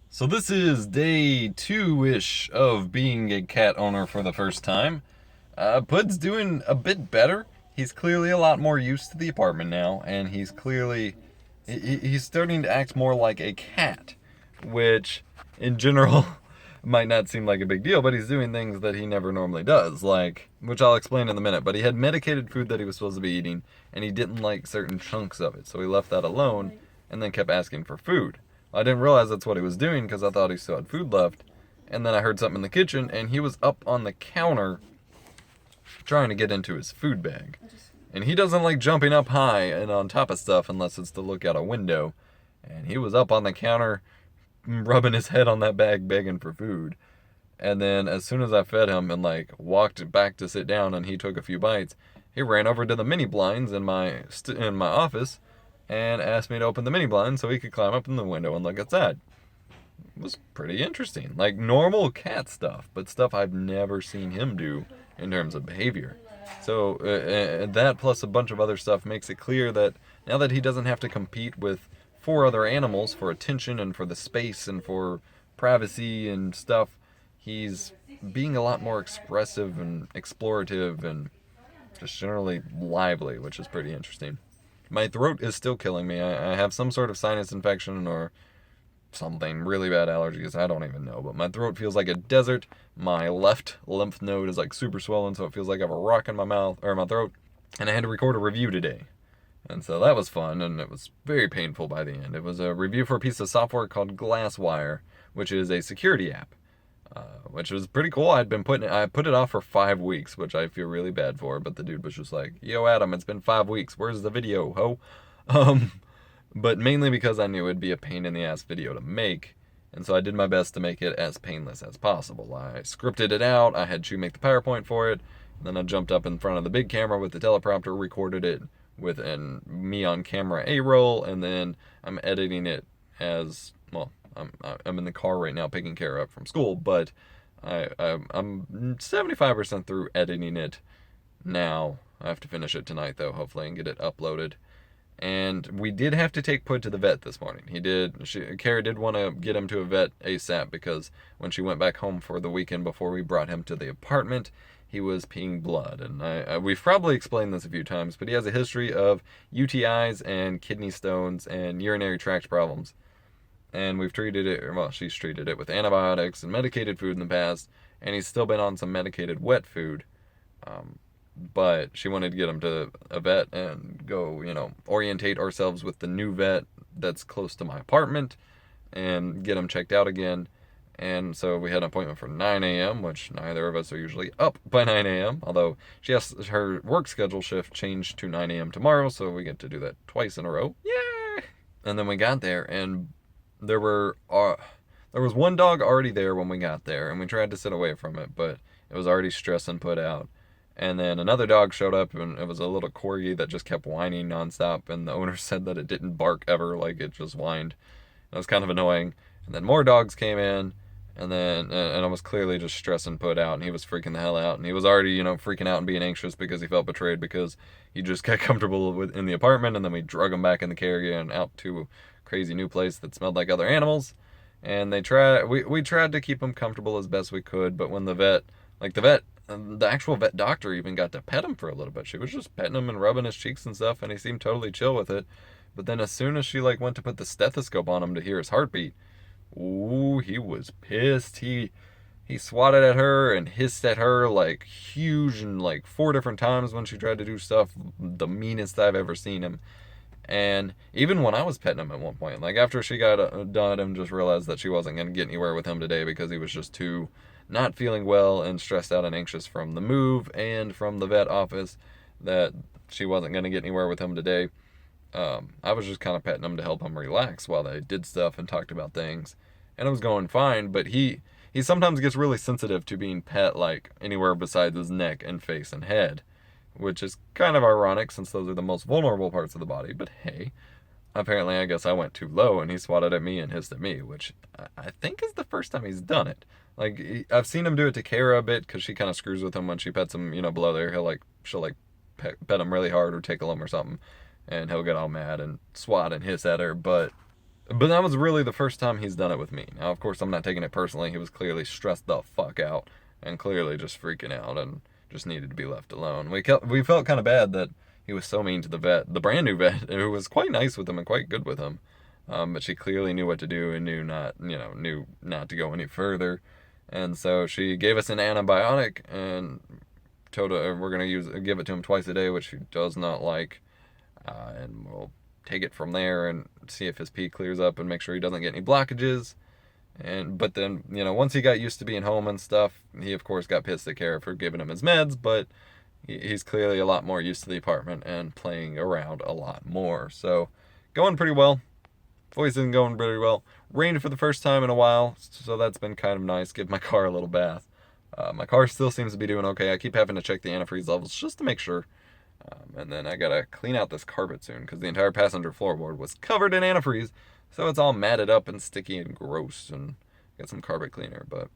So this is day two-ish of being a cat owner for the first time. Pud's doing a bit better. He's clearly a lot more used to the apartment now, and he's starting to act more like a cat, which in general might not seem like a big deal, but he's doing things that he never normally does, like, which I'll explain in a minute. But he had medicated food that he was supposed to be eating, and he didn't like certain chunks of it, so he left that alone and then kept asking for food. I didn't realize that's what he was doing because I thought he still had food left. And then I heard something in the kitchen, and he was up on the counter trying to get into his food bag. And he doesn't like jumping up high and on top of stuff unless it's to look out a window. And he was up on the counter rubbing his head on that bag begging for food. And then as soon as I fed him and like walked back to sit down and he took a few bites, he ran over to the mini blinds in my office and asked me to open the mini blinds so he could climb up in the window and look outside. It was pretty interesting. Like normal cat stuff, but stuff I've never seen him do in terms of behavior. So that plus a bunch of other stuff makes it clear that now that he doesn't have to compete with four other animals for attention and for the space and for privacy and stuff, he's being a lot more expressive and explorative and just generally lively, which is pretty interesting. My throat is still killing me. I have some sort of sinus infection or something, really bad allergies. I don't even know. But my throat feels like a desert. My left lymph node is like super swollen, so it feels like I have a rock in my mouth or my throat. And I had to record a review today. And so that was fun, and it was very painful by the end. It was a review for a piece of software called Glasswire, which is a security app, which was pretty cool. I put it off for 5 weeks, which I feel really bad for. But the dude was just like, "Yo, Adam, it's been 5 weeks. Where's the video, ho?" Um, but mainly because I knew it'd be a pain in the ass video to make. And so I did my best to make it as painless as possible. I scripted it out, I had Chu make the PowerPoint for it, and then I jumped up in front of the big camera with the teleprompter, recorded it with an me on camera A-roll, and then I'm editing it as, well, I'm in the car right now picking Kara up from school, but I'm 75% through editing it now. I have to finish it tonight, though, hopefully, and get it uploaded. And we did have to take Pud to the vet this morning. Kara did want to get him to a vet ASAP because when she went back home for the weekend before we brought him to the apartment, he was peeing blood. And we've probably explained this a few times, but he has a history of UTIs and kidney stones and urinary tract problems. And we've treated it, well, she's treated it with antibiotics and medicated food in the past, and he's still been on some medicated wet food. But she wanted to get him to a vet and go, orientate ourselves with the new vet that's close to my apartment and get him checked out again. And so we had an appointment for 9 a.m., which neither of us are usually up by 9 a.m., although she has her work schedule shift changed to 9 a.m. tomorrow, so we get to do that twice in a row. Yay! And then we got there, and there was one dog already there when we got there, and we tried to sit away from it, but it was already stressed and put out. And then another dog showed up, and it was a little corgi that just kept whining nonstop. And the owner said that it didn't bark ever, like it just whined. It was kind of annoying. And then more dogs came in, and I was clearly just stressed and put out, and he was freaking the hell out. And he was already, freaking out and being anxious because he felt betrayed because he just got comfortable in the apartment, and then we drug him back in the carrier and out to a crazy new place that smelled like other animals. And we tried to keep him comfortable as best we could, but when the actual vet doctor even got to pet him for a little bit. She was just petting him and rubbing his cheeks and stuff, and he seemed totally chill with it. But then as soon as she went to put the stethoscope on him to hear his heartbeat, ooh, he was pissed. He swatted at her and hissed at her like huge and like 4 different times when she tried to do stuff. The meanest I've ever seen him. And even when I was petting him at one point, like after she got done and just realized that she wasn't going to get anywhere with him today because he was just too not feeling well and stressed out and anxious from the move and from the vet office, that she wasn't going to get anywhere with him today. I was just kind of petting him to help him relax while they did stuff and talked about things. And it was going fine, but he sometimes gets really sensitive to being pet like anywhere besides his neck and face and head, which is kind of ironic since those are the most vulnerable parts of the body. But hey, apparently I guess I went too low and he swatted at me and hissed at me, which I think is the first time he's done it. Like, I've seen him do it to Kara a bit because she kind of screws with him when she pets him, below there. She'll pet him really hard or tickle him or something, and he'll get all mad and swat and hiss at her. But But that was really the first time he's done it with me. Now, of course, I'm not taking it personally. He was clearly stressed the fuck out and clearly just freaking out and just needed to be left alone. We felt kind of bad that he was so mean to the vet, the brand new vet, who was quite nice with him and quite good with him. But she clearly knew what to do and knew not to go any further. And so she gave us an antibiotic and told her we're gonna give it to him twice a day, which he does not like. And we'll take it from there and see if his pee clears up and make sure he doesn't get any blockages. But then, once he got used to being home and stuff, he of course got pissed at Kara for giving him his meds, but he's clearly a lot more used to the apartment and playing around a lot more. So, going pretty well. Voice isn't going very well. Rained for the first time in a while, so that's been kind of nice. Give my car a little bath. My car still seems to be doing okay. I keep having to check the antifreeze levels just to make sure. And then I gotta clean out this carpet soon because the entire passenger floorboard was covered in antifreeze, so it's all matted up and sticky and gross. And get some carpet cleaner, but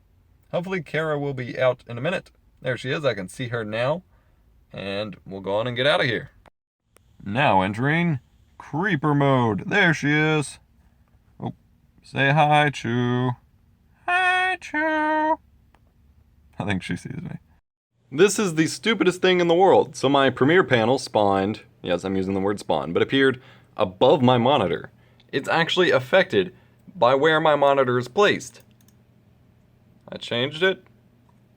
hopefully Kara will be out in a minute. There she is. I can see her now, and we'll go on and get out of here. Now entering creeper mode. There she is. Oh, say hi, Chew. Hi, Chew. I think she sees me. This is the stupidest thing in the world. So my Premiere panel spawned, yes, I'm using the word spawn, but appeared above my monitor. It's actually affected by where my monitor is placed. I changed it.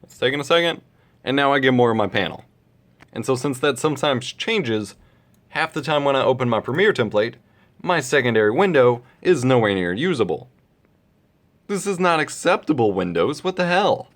It's taking a second. And now I get more of my panel. And so since that sometimes changes, half the time when I open my Premiere template, my secondary window is nowhere near usable. This is not acceptable, Windows. What the hell?